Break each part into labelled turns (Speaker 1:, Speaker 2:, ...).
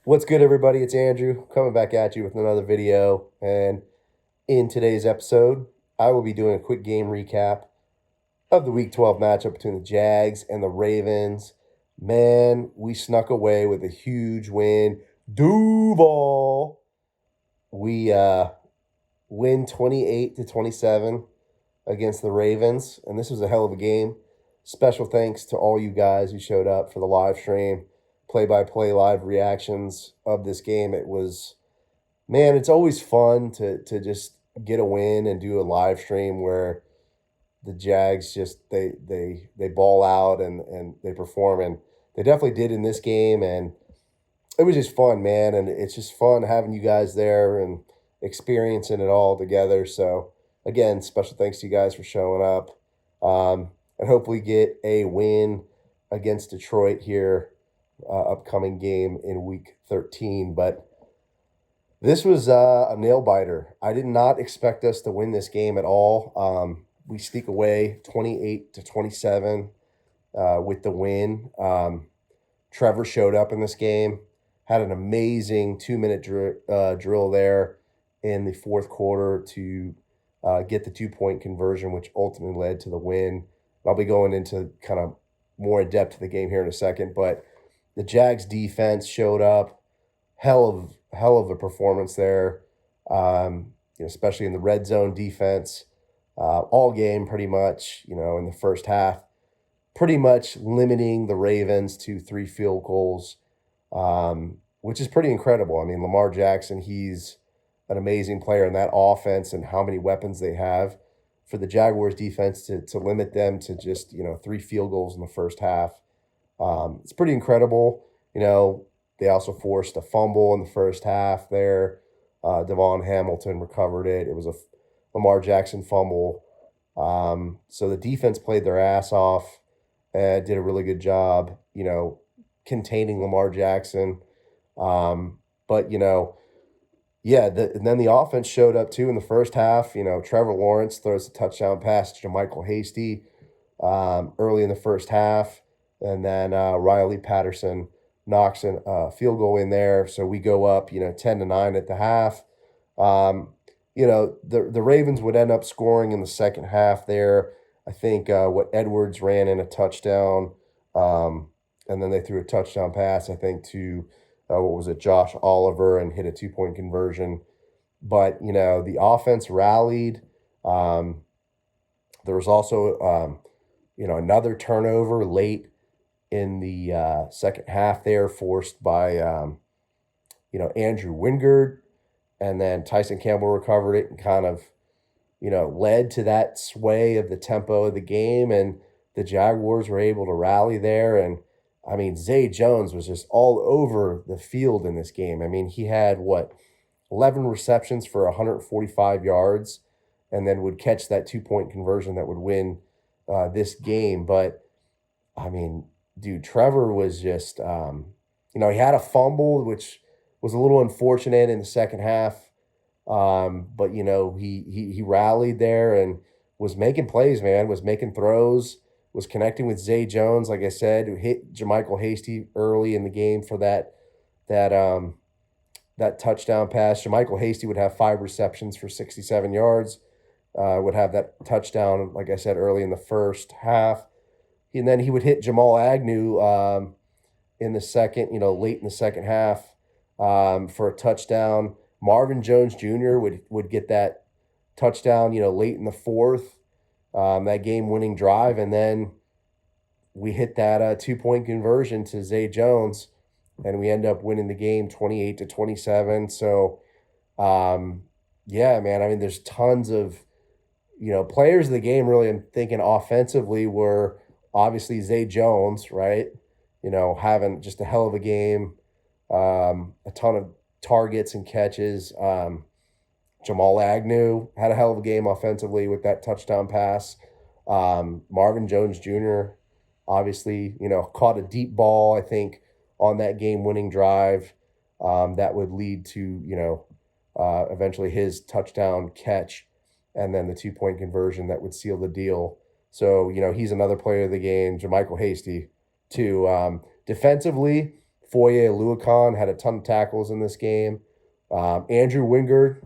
Speaker 1: What's good, everybody? It's Andrew coming back at you with another video. And in today's episode, I will be doing a quick game recap of the Week 12 matchup between the Jags and the Ravens. Man, we snuck away with a huge win. Duval. We win 28-27 against the Ravens, and this was a hell of a game. Special thanks to all you guys who showed up for the live stream, play-by-play live reactions of this game. It was, man, it's always fun to just get a win and do a live stream where the Jags just they ball out and they perform, and they definitely did in this game. And it was just fun, man, and it's just fun having you guys there and experiencing it all together. So again, special thanks to you guys for showing up, and hopefully get a win against Detroit here, upcoming game in Week 13. But this was a nail biter. I did not expect us to win this game at all. We sneak away 28-27 with the win. Trevor showed up in this game, had an amazing 2-minute drill there in the fourth quarter to get the 2-point conversion, which ultimately led to the win. I'll be going into kind of more in depth to the game here in a second, but the Jags defense showed up. Hell of a performance there, especially in the red zone defense. All game pretty much, in the first half, pretty much limiting the Ravens to 3 field goals, which is pretty incredible. I mean, Lamar Jackson, he's an amazing player in that offense, and how many weapons they have. For the Jaguars defense to limit them to just, 3 field goals in the first half, it's pretty incredible. They also forced a fumble in the first half there. Devon Hamilton recovered it. It was a Lamar Jackson fumble. So the defense played their ass off and did a really good job, containing Lamar Jackson. But, and then the offense showed up too in the first half. Trevor Lawrence throws a touchdown pass to Jermichael Hasty early in the first half. And then Riley Patterson knocks a field goal in there. So we go up, 10-9 at the half. The Ravens would end up scoring in the second half there. I think Edwards ran in a touchdown, and then they threw a touchdown pass, I think, to Josh Oliver, and hit a 2-point conversion. But, the offense rallied. There was also, another turnover late in the second half there, forced by, Andrew Wingard. And then Tyson Campbell recovered it and kind of, led to that sway of the tempo of the game. And the Jaguars were able to rally there. And, I mean, Zay Jones was just all over the field in this game. I mean, he had, 11 receptions for 145 yards, and then would catch that 2-point conversion that would win this game. But, I mean, dude, Trevor was just, he had a fumble, which was a little unfortunate in the second half. But, he rallied there and was making plays, man, was making throws, was connecting with Zay Jones, like I said, who hit Jermichael Hasty early in the game for that touchdown pass. Jermichael Hasty would have 5 receptions for 67 yards, would have that touchdown, like I said, early in the first half. And then he would hit Jamal Agnew in the second, late in the second half, for a touchdown. Marvin Jones Jr. would get that touchdown, late in the fourth, that game-winning drive, and then we hit that 2-point conversion to Zay Jones, and we end up winning the game 28-27. So, yeah, man, I mean, there's tons of, players of the game. Really, I'm thinking offensively were obviously Zay Jones, right? Having just a hell of a game, a ton of targets and catches. Jamal Agnew had a hell of a game offensively with that touchdown pass. Marvin Jones Jr. obviously, caught a deep ball, I think, on that game-winning drive that would lead to, eventually his touchdown catch, and then the 2-point conversion that would seal the deal. So, he's another player of the game. Jermichael Hasty, too. Defensively, Foye Oluokun had a ton of tackles in this game. Andrew Wingard,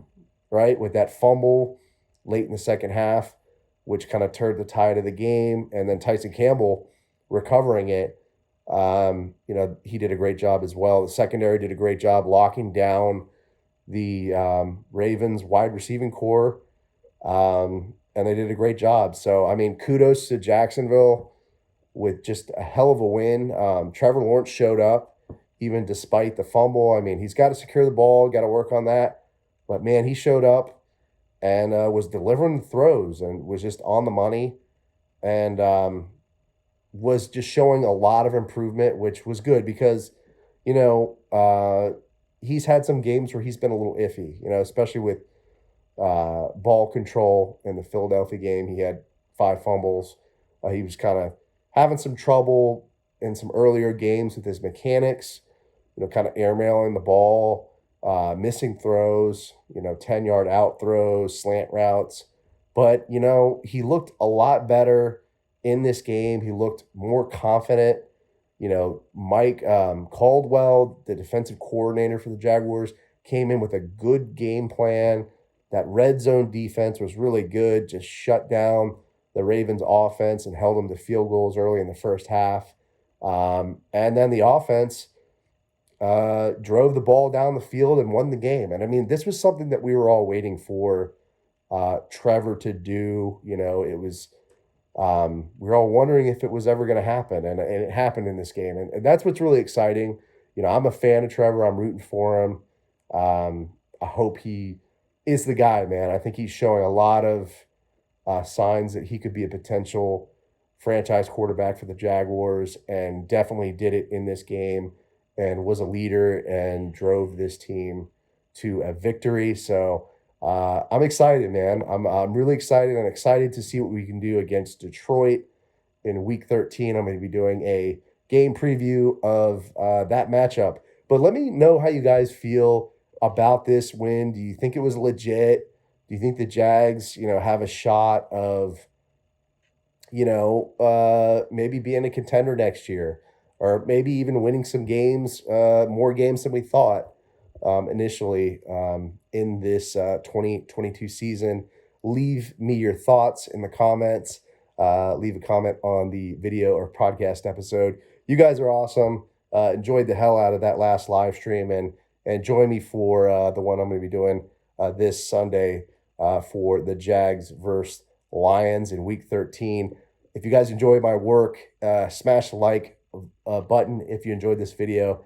Speaker 1: right, with that fumble late in the second half, which kind of turned the tide of the game. And then Tyson Campbell recovering it. He did a great job as well. The secondary did a great job locking down the Ravens wide receiving core. And they did a great job. So, I mean, kudos to Jacksonville with just a hell of a win. Trevor Lawrence showed up even despite the fumble. I mean, he's got to secure the ball, got to work on that. But, man, he showed up and was delivering throws and was just on the money and was just showing a lot of improvement, which was good because, he's had some games where he's been a little iffy, especially with ball control in the Philadelphia game. He had 5 fumbles. He was kind of having some trouble in some earlier games with his mechanics, kind of airmailing the ball, missing throws, 10-yard out throws, slant routes. But, he looked a lot better in this game. He looked more confident. Mike Caldwell, the defensive coordinator for the Jaguars, came in with a good game plan. That red zone defense was really good, just shut down the Ravens offense and held them to field goals early in the first half. And then the offense drove the ball down the field and won the game. And, I mean, this was something that we were all waiting for Trevor to do. It was we were all wondering if it was ever going to happen, and it happened in this game. And that's what's really exciting. I'm a fan of Trevor. I'm rooting for him. I hope he is the guy, man. I think he's showing a lot of signs that he could be a potential franchise quarterback for the Jaguars, and definitely did it in this game and was a leader and drove this team to a victory. So I'm excited, man. I'm really excited. I'm excited to see what we can do against Detroit in Week 13. I'm going to be doing a game preview of that matchup. But let me know how you guys feel about this win. Do you think it was legit? Do you think the Jags, have a shot of, maybe being a contender next year, or maybe even winning some games, more games than we thought initially in this 2022 season? Leave me your thoughts in the comments. Leave a comment on the video or podcast episode. You guys are awesome. Enjoyed the hell out of that last live stream, and join me for the one I'm going to be doing this Sunday for the Jags versus Lions in Week 13. If you guys enjoy my work, smash the like button if you enjoyed this video.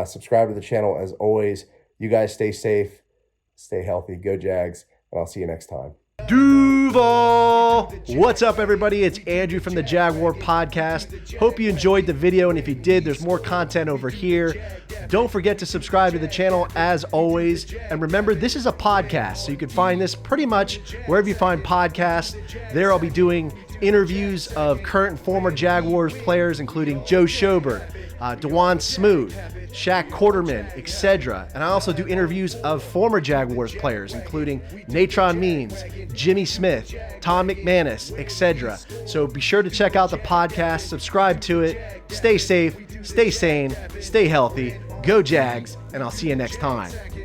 Speaker 1: Subscribe to the channel as always. You guys stay safe, stay healthy, go Jags, and I'll see you next time.
Speaker 2: Duval! What's up, everybody? It's Andrew from the Jaguar Podcast. Hope you enjoyed the video, and if you did, there's more content over here. Don't forget to subscribe to the channel as always. And remember, this is a podcast, so you can find this pretty much wherever you find podcasts. There I'll be doing interviews of current and former Jaguars players, including Joe Schobert, DeJuan Smoot, Shaq Quarterman, etc. And I also do interviews of former Jaguars players, including Natron Means, Jimmy Smith, Tom McManus, etc. So be sure to check out the podcast, subscribe to it, stay safe, stay sane, stay healthy, go Jags, and I'll see you next time.